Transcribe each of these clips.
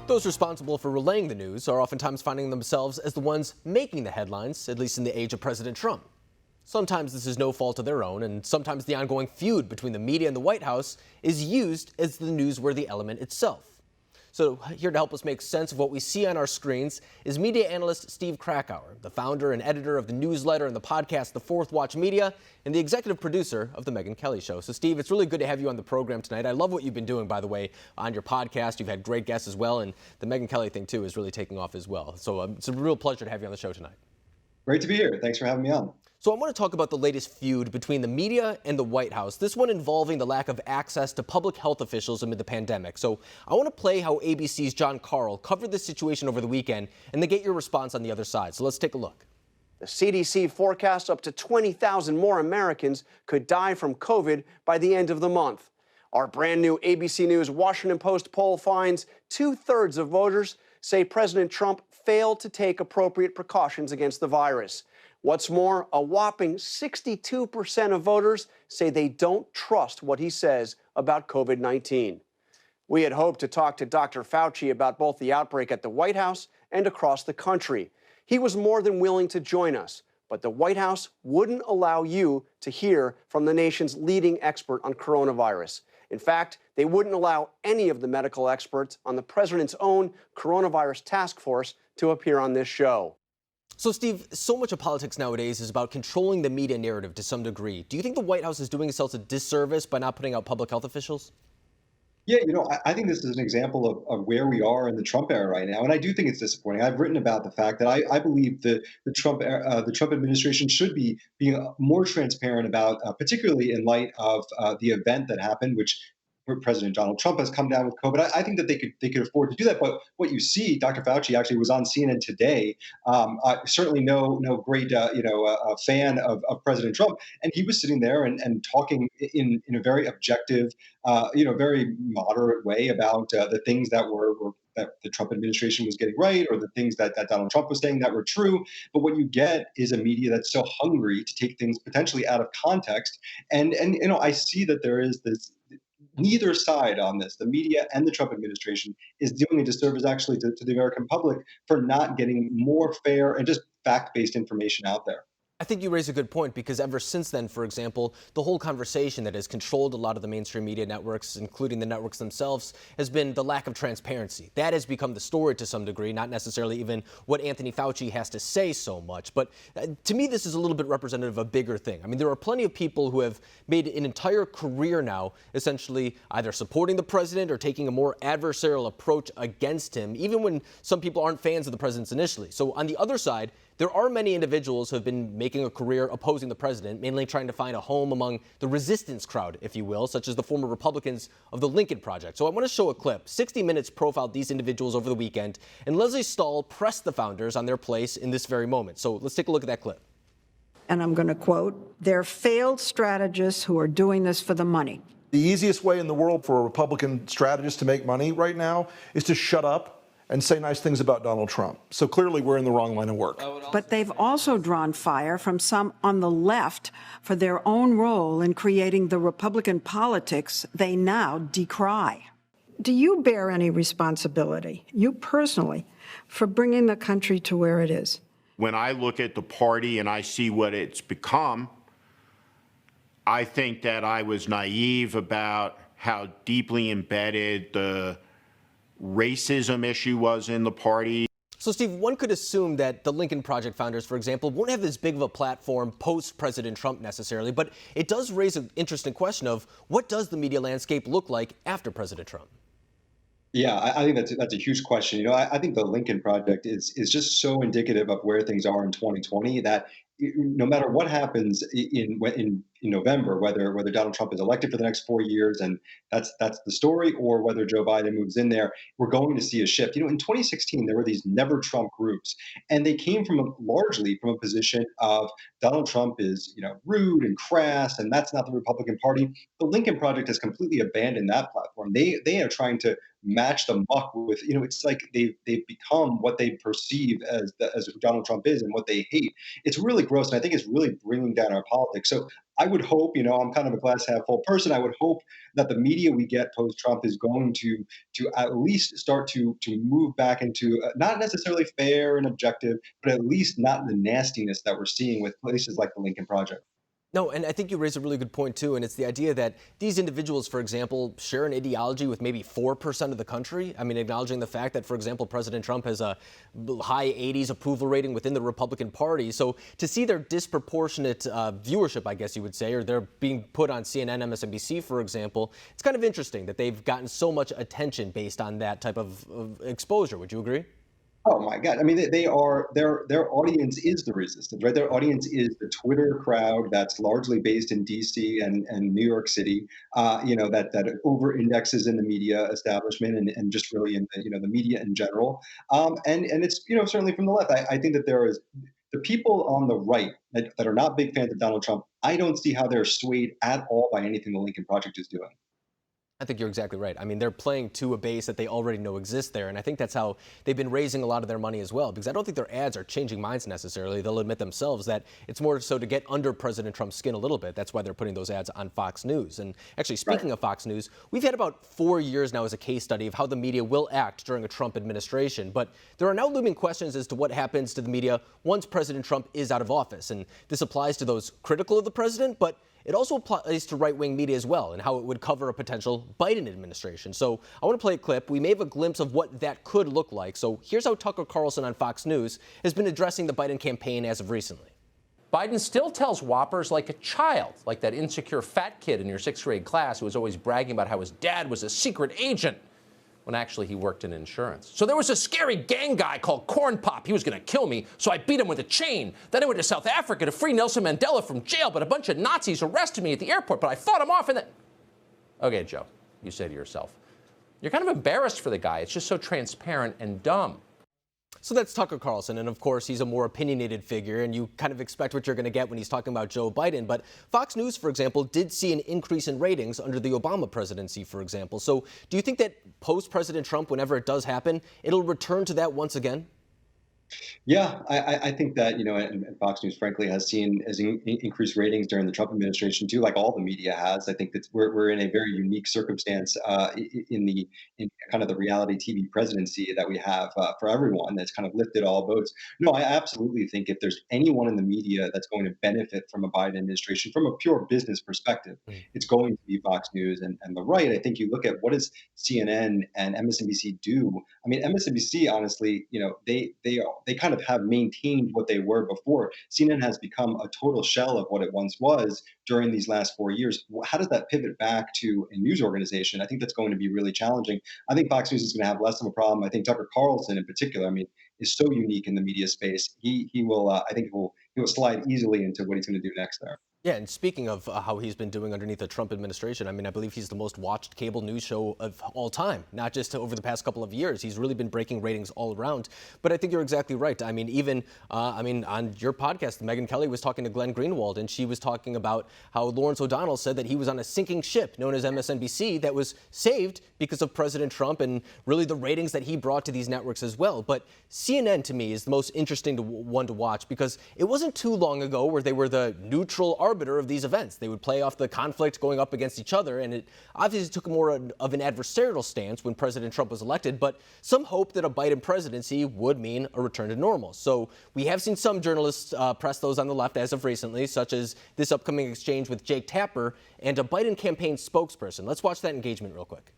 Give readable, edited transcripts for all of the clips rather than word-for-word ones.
Those responsible for relaying the news are oftentimes finding themselves as the ones making the headlines, at least in the age of President Trump. Sometimes this is no fault of their own, and sometimes the ongoing feud between the media and the White House is used as the newsworthy element itself. So here to help us make sense of what we see on our screens is media analyst Steve Krakauer, the founder and editor of the newsletter and the podcast, The Fourthwatch.media, and the executive producer of The Megyn Kelly Show. So, Steve, it's really good to have you on the program tonight. I love what you've been doing, by the way, on your podcast. You've had great guests as well, and the Megyn Kelly thing, too, is really taking off as well. So it's a real pleasure to have you on the show tonight. Great to be here. Thanks for having me on. So I want to talk about the latest feud between the media and the White House, this one involving the lack of access to public health officials amid the pandemic. So I want to play how ABC's John Carl covered this situation over the weekend and then get your response on the other side. So let's take a look. The CDC forecasts up to 20,000 more Americans could die from COVID by the end of the month. Our brand new ABC News Washington Post poll finds 2/3 of voters say President Trump failed to take appropriate precautions against the virus. What's more, a whopping 62% of voters say they don't trust what he says about COVID-19. We had hoped to talk to Dr. Fauci about both the outbreak at the White House and across the country. He was more than willing to join us, but the White House wouldn't allow you to hear from the nation's leading expert on coronavirus. In fact, they wouldn't allow any of the medical experts on the president's own coronavirus task force to appear on this show. So, Steve, so much of politics nowadays is about controlling the media narrative to some degree. Do you think the White House is doing itself a disservice by not putting out public health officials? Yeah, I think this is an example of where we are in the Trump era right now, and I do think it's disappointing. I've written about the fact that I believe that the Trump administration should be being more transparent about, particularly in light of the event that happened, which President Donald Trump has come down with COVID. I think that they could afford to do that. But what you see, Dr. Fauci actually was on CNN today. Certainly no great a fan of President Trump, and he was sitting there and talking in a very objective, very moderate way about the things that were that the Trump administration was getting right, or the things that Donald Trump was saying that were true. But what you get is a media that's so hungry to take things potentially out of context. And I see that there is this. Neither side on this, the media and the Trump administration, is doing a disservice actually to the American public for not getting more fair and just fact-based information out there. I think you raise a good point, because ever since then, for example, the whole conversation that has controlled a lot of the mainstream media networks, including the networks themselves, has been the lack of transparency. That has become the story to some degree, not necessarily even what Anthony Fauci has to say so much. But to me, this is a little bit representative of a bigger thing. I mean, there are plenty of people who have made an entire career now essentially either supporting the president or taking a more adversarial approach against him, even when some people aren't fans of the president's initially. So on the other side, there are many individuals who have been making a career opposing the president, mainly trying to find a home among the resistance crowd, if you will, such as the former Republicans of the Lincoln Project. So I want to show a clip. 60 Minutes profiled these individuals over the weekend, and Leslie Stahl pressed the founders on their place in this very moment. So let's take a look at that clip. And I'm going to quote, "They're failed strategists who are doing this for the money." The easiest way in the world for a Republican strategist to make money right now is to shut up and say nice things about Donald Trump. So clearly we're in the wrong line of work. But they've also drawn fire from some on the left for their own role in creating the Republican politics they now decry. Do you bear any responsibility, you personally, for bringing the country to where it is? When I look at the party and I see what it's become, I think that I was naive about how deeply embedded the racism issue was in the party. So, Steve, one could assume that the Lincoln Project founders, for example, won't have as big of a platform post-President Trump necessarily, but it does raise an interesting question of what does the media landscape look like after President Trump? Yeah, I think that's a huge question. I think the Lincoln Project is just so indicative of where things are in 2020 that no matter what happens in November, whether Donald Trump is elected for the next 4 years, and that's the story, or whether Joe Biden moves in there, we're going to see a shift. In 2016, there were these Never Trump groups, and they came largely from a position of Donald Trump is rude and crass, and that's not the Republican Party. The Lincoln Project has completely abandoned that platform. They are trying to match the muck with it's like they've become what they perceive as who Donald Trump is and what they hate. It's really gross, and I think it's really bringing down our politics. So I would hope, I'm kind of a glass half full person. I would hope that the media we get post Trump is going to at least start to move back into not necessarily fair and objective, but at least not the nastiness that we're seeing with places like the Lincoln Project. No, and I think you raise a really good point, too, and it's the idea that these individuals, for example, share an ideology with maybe 4% of the country. I mean, acknowledging the fact that, for example, President Trump has a high 80s approval rating within the Republican Party. So to see their disproportionate viewership, I guess you would say, or they're being put on CNN, MSNBC, for example, it's kind of interesting that they've gotten so much attention based on that type of exposure. Would you agree? Oh my God! I mean, their audience is the resistance, right? Their audience is the Twitter crowd that's largely based in D.C. and New York City. That over indexes in the media establishment and just really in the media in general. And it's certainly from the left. I think that there is the people on the right that are not big fans of Donald Trump. I don't see how they're swayed at all by anything the Lincoln Project is doing. I think you're exactly right. I mean, they're playing to a base that they already know exists there, and I think that's how they've been raising a lot of their money as well, because I don't think their ads are changing minds necessarily. They'll admit themselves that it's more so to get under President Trump's skin a little bit. That's why they're putting those ads on Fox News. And actually, speaking of Fox News, we've had about 4 years now as a case study of how the media will act during a Trump administration, but there are now looming questions as to what happens to the media once President Trump is out of office, and this applies to those critical of the president, but it also applies to right-wing media as well and how it would cover a potential Biden administration. So I want to play a clip. We may have a glimpse of what that could look like. So here's how Tucker Carlson on Fox News has been addressing the Biden campaign as of recently. Biden still tells whoppers like a child, like that insecure fat kid in your sixth grade class who was always bragging about how his dad was a secret agent when actually he worked in insurance. So there was a scary gang guy called Corn Pop. He was going to kill me, so I beat him with a chain. Then I went to South Africa to free Nelson Mandela from jail, but a bunch of Nazis arrested me at the airport, but I fought him off and then... Okay, Joe, you say to yourself, you're kind of embarrassed for the guy. It's just so transparent and dumb. So that's Tucker Carlson, and of course he's a more opinionated figure, and you kind of expect what you're going to get when he's talking about Joe Biden. But Fox News, for example, did see an increase in ratings under the Obama presidency, for example. So do you think that post-President Trump, whenever it does happen, it'll return to that once again? Yeah, I think that, and Fox News, frankly, has increased ratings during the Trump administration, too, like all the media has. I think that we're in a very unique circumstance in kind of the reality TV presidency that we have for everyone that's kind of lifted all boats. No, I absolutely think if there's anyone in the media that's going to benefit from a Biden administration from a pure business perspective, it's going to be Fox News and the right. I think you look at what does CNN and MSNBC do. I mean, MSNBC, honestly, they kind of have maintained what they were before. CNN has become a total shell of what it once was during these last 4 years. How does that pivot back to a news organization? I think that's going to be really challenging. I think Fox News is going to have less of a problem. I think Tucker Carlson in particular, is so unique in the media space. He will, I think he will slide easily into what he's going to do next there. Yeah, and speaking of how he's been doing underneath the Trump administration, I believe he's the most watched cable news show of all time, not just over the past couple of years. He's really been breaking ratings all around. But I think you're exactly right. Even on your podcast, Megyn Kelly was talking to Glenn Greenwald, and she was talking about how Lawrence O'Donnell said that he was on a sinking ship known as MSNBC that was saved because of President Trump and really the ratings that he brought to these networks as well. But CNN, to me, is the most interesting one to watch because it wasn't too long ago where they were the neutral arbiter of these events. They would play off the conflict going up against each other, and it obviously took more of an adversarial stance when President Trump was elected, but some hope that a Biden presidency would mean a return to normal. So we have seen some journalists press those on the left as of recently, such as this upcoming exchange with Jake Tapper and a Biden campaign spokesperson. Let's watch that engagement real quick.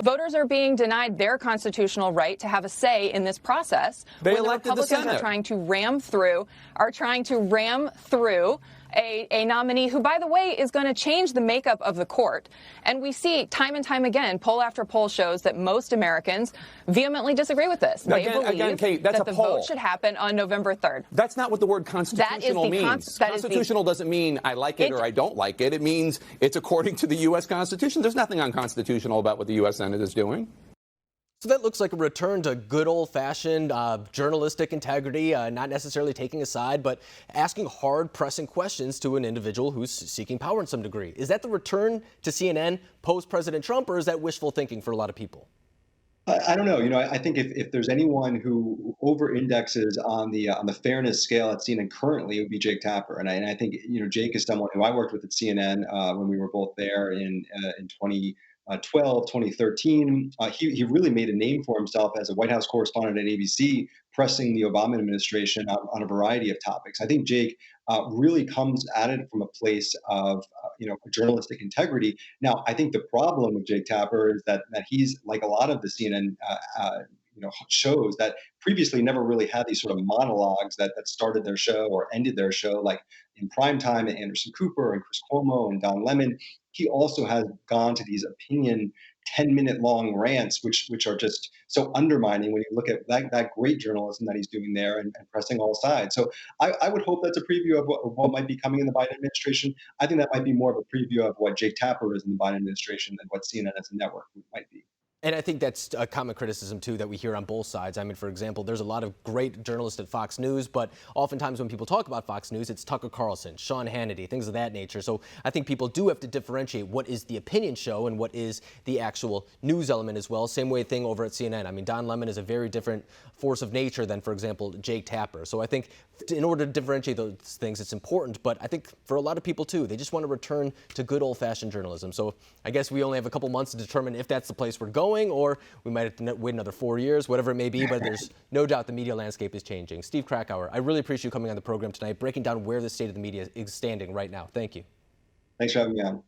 Voters are being denied their constitutional right to have a say in this process. They when elected the Republicans are trying to ram through a nominee who, by the way, is going to change the makeup of the court. And we see time and time again, poll after poll shows that most Americans vehemently disagree with this. They believe Kate, that's that a the poll. vote should happen on November 3rd. That's not what the word constitutional means. Constitutional doesn't mean I like it or I don't like it. It means it's according to the U.S. Constitution. There's nothing unconstitutional about what the U.S. Senate is doing. So that looks like a return to good old-fashioned journalistic integrity, not necessarily taking a side, but asking hard, pressing questions to an individual who's seeking power in some degree. Is that the return to CNN post-President Trump, or is that wishful thinking for a lot of people? I don't know. I think if there's anyone who over indexes on the fairness scale at CNN currently, it would be Jake Tapper. And I think Jake is someone who I worked with at CNN when we were both there in 2012, 2013. He really made a name for himself as a White House correspondent at ABC, pressing the Obama administration on a variety of topics. I think Jake really comes at it from a place of journalistic integrity. Now, I think the problem with Jake Tapper is that he's like a lot of the CNN shows that previously never really had these sort of monologues that started their show or ended their show, like in primetime and Anderson Cooper and Chris Cuomo and Don Lemon. He also has gone to these opinion 10-minute long rants, which are just so undermining when you look at that great journalism that he's doing there and pressing all sides. So I would hope that's a preview of what might be coming in the Biden administration. I think that might be more of a preview of what Jake Tapper is in the Biden administration than what CNN as a network might be. And I think that's a common criticism, too, that we hear on both sides. I mean, for example, there's a lot of great journalists at Fox News, but oftentimes when people talk about Fox News, it's Tucker Carlson, Sean Hannity, things of that nature. So I think people do have to differentiate what is the opinion show and what is the actual news element as well. Same way thing over at CNN. I mean, Don Lemon is a very different force of nature than, for example, Jake Tapper. So I think in order to differentiate those things, it's important. But I think for a lot of people, too, they just want to return to good old-fashioned journalism. So I guess we only have a couple months to determine if that's the place we're going, or we might have to wait another 4 years, whatever it may be, but there's no doubt the media landscape is changing. Steve Krakauer, I really appreciate you coming on the program tonight, breaking down where the state of the media is standing right now. Thank you. Thanks for having me on.